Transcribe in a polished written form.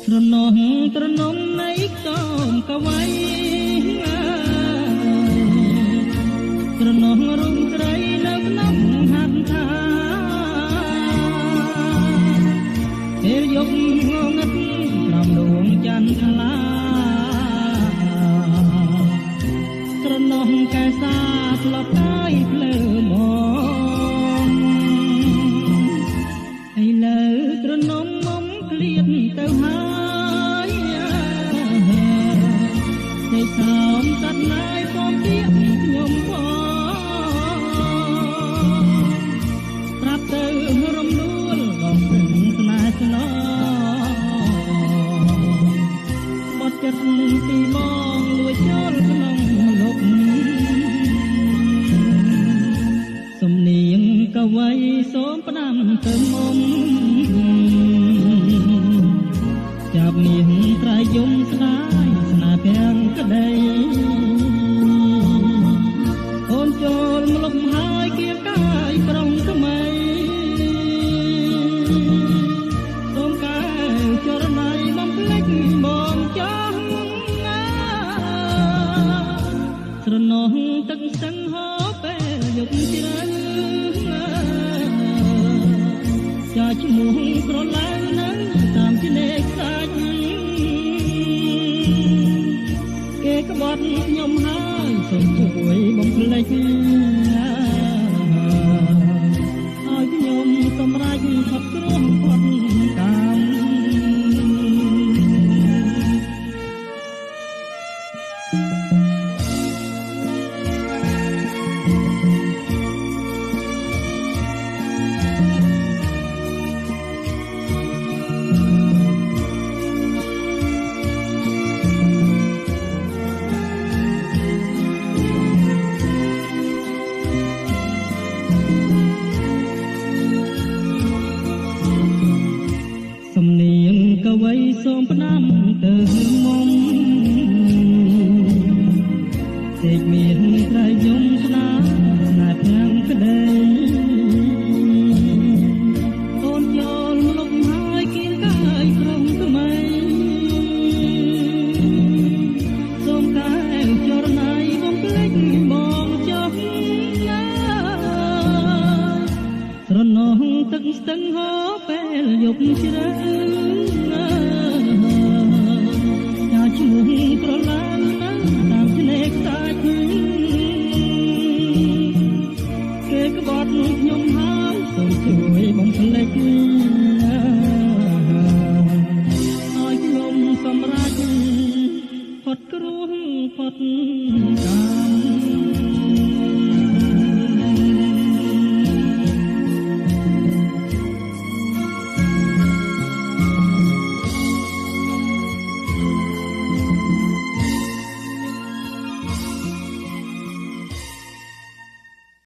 ត្រណោះត្រនំនៃកោមកវៃត្រណោះរុំក្រីនៅក្នុងហាត់ថាពេលយប់ងងឹតក្រំដួងច័ន្ទថ្លាត្រណោះកែសាស្លប់កាយភ្លើមកឥឡូវត្រនំមុំក្លៀតទៅហើយតែសំកាត់ណាយពំទៀកខ្ញុំផងប្រាប់ទៅរំដួលដល់ព្រឹងស្នេហ៍ស្នងបត់ចិត្តពីបងលួចចូលក្នុងលុបសំនៀងកវីសូមផ្ដាំទៅមុំចាប់នាងត្រៃយំស្ដាយស្នាពាំងក្ដីអូនចូលមកលុបហើយគៀងកាយប្រុងថ្មីសូមកែចរណៃបំភ្លេចបងចង់ស្រណោះទឹកសឹងហូរពេលយប់ជ្រៅចាឈ្មោះក្រឡៅនៅតាមឆ្នេរខ្សាច់គេក្បត់ខ្ញុំហើយសូមជួយបំភ្លេចឲ្យខ្ញុំសម្រេចផុតគ្រោះផុតកម្មសំនៀងកវីសូមផ្ដាំទៅ